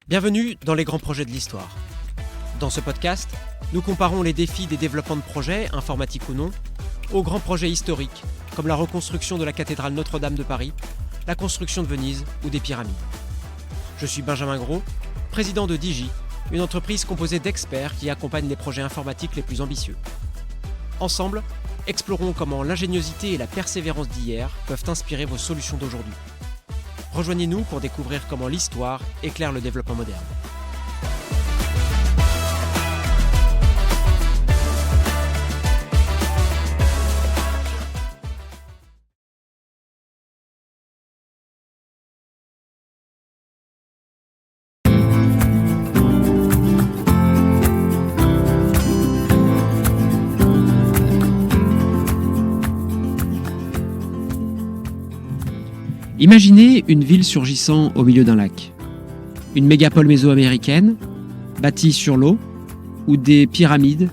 Bienvenue dans les grands projets de l'histoire. Dans ce podcast, nous comparons les défis des développements de projets, informatiques ou non, aux grands projets historiques, comme la reconstruction de la cathédrale Notre-Dame de Paris, la construction de Venise ou des pyramides. Je suis Benjamin Gros, président de Digi, une entreprise composée d'experts qui accompagnent les projets informatiques les plus ambitieux. Ensemble, explorons comment l'ingéniosité et la persévérance d'hier peuvent inspirer vos solutions d'aujourd'hui. Rejoignez-nous pour découvrir comment l'histoire éclaire le développement moderne. Imaginez une ville surgissant au milieu d'un lac. Une mégapole mésoaméricaine, bâtie sur l'eau, où des pyramides,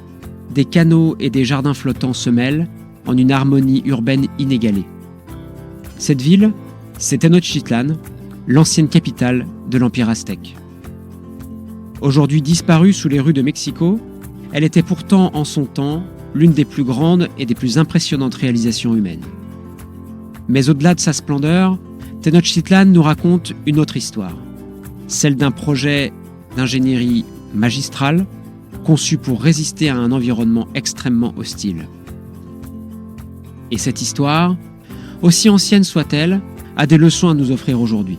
des canaux et des jardins flottants se mêlent en une harmonie urbaine inégalée. Cette ville, c'est Tenochtitlan, l'ancienne capitale de l'Empire aztèque. Aujourd'hui disparue sous les rues de Mexico, elle était pourtant en son temps l'une des plus grandes et des plus impressionnantes réalisations humaines. Mais au-delà de sa splendeur, Tenochtitlan nous raconte une autre histoire, celle d'un projet d'ingénierie magistrale conçu pour résister à un environnement extrêmement hostile. Et cette histoire, aussi ancienne soit-elle, a des leçons à nous offrir aujourd'hui.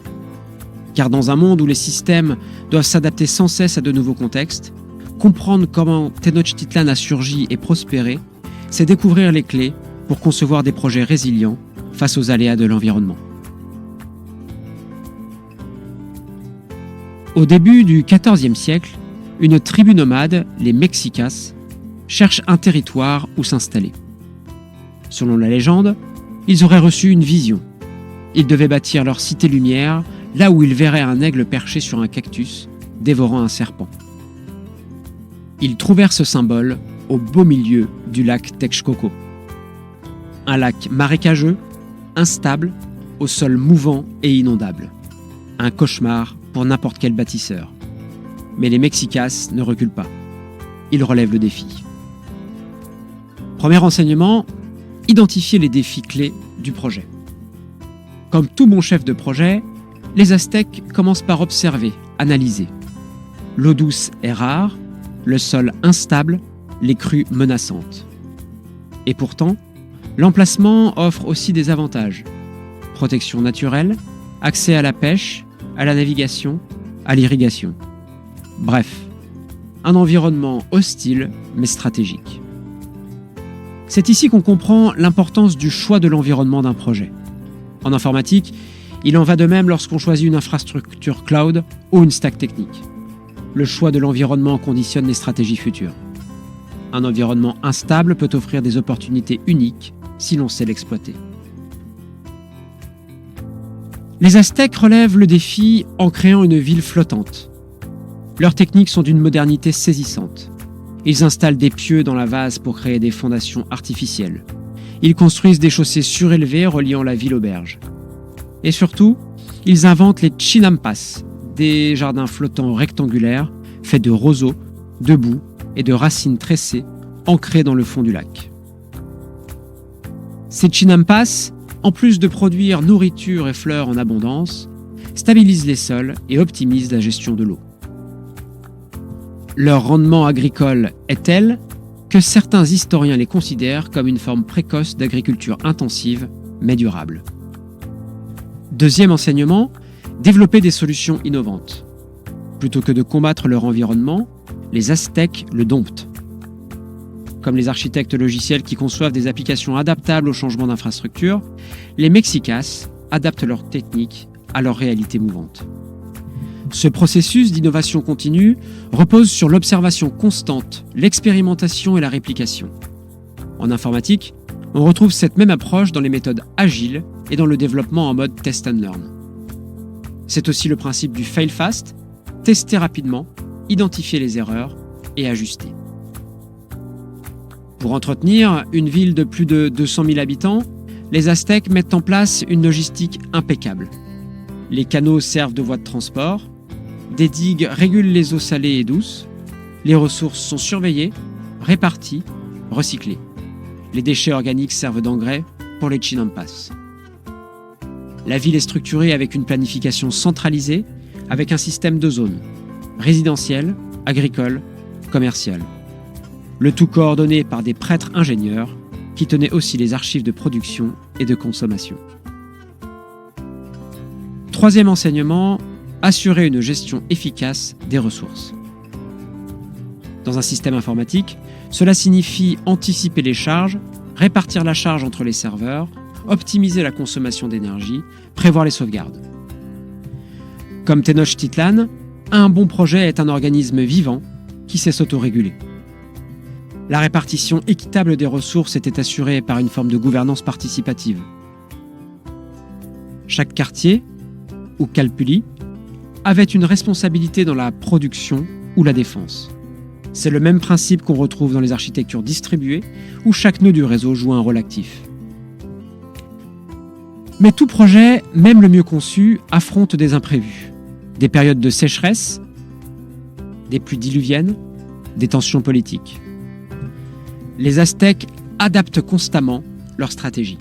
Car dans un monde où les systèmes doivent s'adapter sans cesse à de nouveaux contextes, comprendre comment Tenochtitlan a surgi et prospéré, c'est découvrir les clés pour concevoir des projets résilients face aux aléas de l'environnement. Au début du XIVe siècle, une tribu nomade, les Mexicas, cherche un territoire où s'installer. Selon la légende, ils auraient reçu une vision. Ils devaient bâtir leur cité-lumière là où ils verraient un aigle perché sur un cactus, dévorant un serpent. Ils trouvèrent ce symbole au beau milieu du lac Texcoco. Un lac marécageux, instable, au sol mouvant et inondable. Un cauchemar pour n'importe quel bâtisseur. Mais les Mexicas ne reculent pas. Ils relèvent le défi. Premier enseignement, identifier les défis clés du projet. Comme tout bon chef de projet, les Aztèques commencent par observer, analyser. L'eau douce est rare, le sol instable, les crues menaçantes. Et pourtant, l'emplacement offre aussi des avantages. Protection naturelle, accès à la pêche, à la navigation, à l'irrigation. Bref, un environnement hostile mais stratégique. C'est ici qu'on comprend l'importance du choix de l'environnement d'un projet. En informatique, il en va de même lorsqu'on choisit une infrastructure cloud ou une stack technique. Le choix de l'environnement conditionne les stratégies futures. Un environnement instable peut offrir des opportunités uniques si l'on sait l'exploiter. Les Aztèques relèvent le défi en créant une ville flottante. Leurs techniques sont d'une modernité saisissante. Ils installent des pieux dans la vase pour créer des fondations artificielles. Ils construisent des chaussées surélevées reliant la ville aux berges. Et surtout, ils inventent les chinampas, des jardins flottants rectangulaires faits de roseaux, de boue et de racines tressées ancrées dans le fond du lac. Ces chinampas, en plus de produire nourriture et fleurs en abondance, stabilisent les sols et optimisent la gestion de l'eau. Leur rendement agricole est tel que certains historiens les considèrent comme une forme précoce d'agriculture intensive mais durable. Deuxième enseignement, développer des solutions innovantes. Plutôt que de combattre leur environnement, les Aztèques le domptent. Comme les architectes logiciels qui conçoivent des applications adaptables aux changements d'infrastructure, les Mexicas adaptent leurs techniques à leur réalité mouvante. Ce processus d'innovation continue repose sur l'observation constante, l'expérimentation et la réplication. En informatique, on retrouve cette même approche dans les méthodes agiles et dans le développement en mode test and learn. C'est aussi le principe du fail fast, tester rapidement, identifier les erreurs et ajuster. Pour entretenir une ville de plus de 200 000 habitants, les Aztèques mettent en place une logistique impeccable. Les canaux servent de voies de transport, des digues régulent les eaux salées et douces, les ressources sont surveillées, réparties, recyclées. Les déchets organiques servent d'engrais pour les Chinampas. La ville est structurée avec une planification centralisée, avec un système de zones, résidentielles, agricoles, commerciales. Le tout coordonné par des prêtres ingénieurs qui tenaient aussi les archives de production et de consommation. Troisième enseignement, assurer une gestion efficace des ressources. Dans un système informatique, cela signifie anticiper les charges, répartir la charge entre les serveurs, optimiser la consommation d'énergie, prévoir les sauvegardes. Comme Tenochtitlan, un bon projet est un organisme vivant qui sait s'autoréguler. La répartition équitable des ressources était assurée par une forme de gouvernance participative. Chaque quartier, ou calpuli, avait une responsabilité dans la production ou la défense. C'est le même principe qu'on retrouve dans les architectures distribuées, où chaque nœud du réseau joue un rôle actif. Mais tout projet, même le mieux conçu, affronte des imprévus. Des périodes de sécheresse, des pluies diluviennes, des tensions politiques. Les Aztèques adaptent constamment leur stratégie.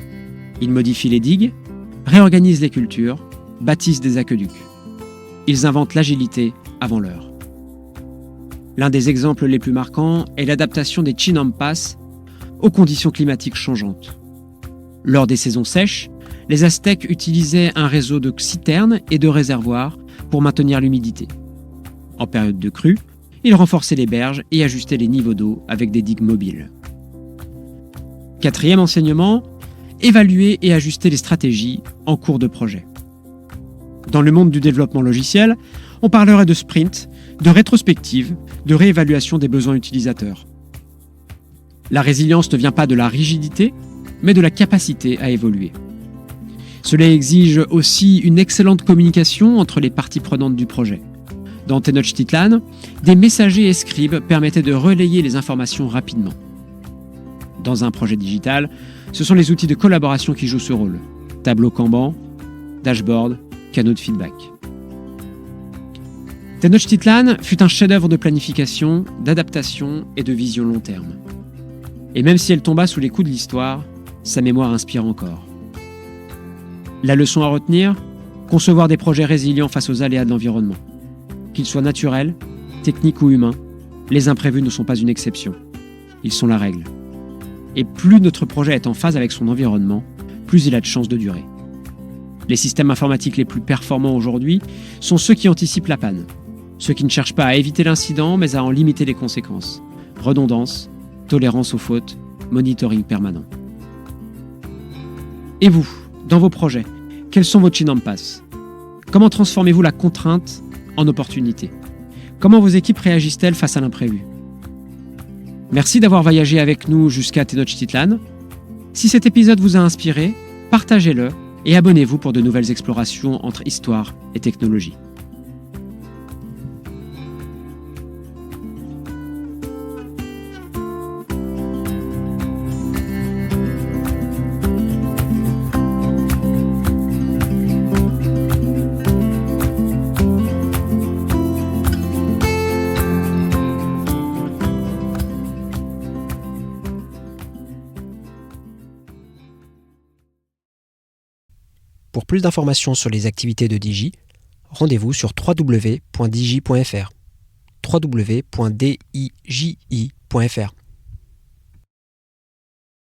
Ils modifient les digues, réorganisent les cultures, bâtissent des aqueducs. Ils inventent l'agilité avant l'heure. L'un des exemples les plus marquants est l'adaptation des Chinampas aux conditions climatiques changeantes. Lors des saisons sèches, les Aztèques utilisaient un réseau de citernes et de réservoirs pour maintenir l'humidité. En période de crue, ils renforçaient les berges et ajustaient les niveaux d'eau avec des digues mobiles. Quatrième enseignement, évaluer et ajuster les stratégies en cours de projet. Dans le monde du développement logiciel, on parlerait de sprint, de rétrospective, de réévaluation des besoins utilisateurs. La résilience ne vient pas de la rigidité, mais de la capacité à évoluer. Cela exige aussi une excellente communication entre les parties prenantes du projet. Dans Tenochtitlan, des messagers et scribes permettaient de relayer les informations rapidement. Dans un projet digital, ce sont les outils de collaboration qui jouent ce rôle. Tableau Kanban, dashboard, canaux de feedback. Tenochtitlan fut un chef-d'œuvre de planification, d'adaptation et de vision long terme. Et même si elle tomba sous les coups de l'histoire, sa mémoire inspire encore. La leçon à retenir, concevoir des projets résilients face aux aléas de l'environnement. Qu'ils soient naturels, techniques ou humains, les imprévus ne sont pas une exception. Ils sont la règle. Et plus notre projet est en phase avec son environnement, plus il a de chances de durer. Les systèmes informatiques les plus performants aujourd'hui sont ceux qui anticipent la panne. Ceux qui ne cherchent pas à éviter l'incident, mais à en limiter les conséquences. Redondance, tolérance aux fautes, monitoring permanent. Et vous, dans vos projets, quels sont vos Chinampas? Comment transformez-vous la contrainte en opportunité? Comment vos équipes réagissent-elles face à l'imprévu? Merci d'avoir voyagé avec nous jusqu'à Tenochtitlan. Si cet épisode vous a inspiré, partagez-le et abonnez-vous pour de nouvelles explorations entre histoire et technologie. Pour plus d'informations sur les activités de Digi, rendez-vous sur www.digi.fr. www.digi.fr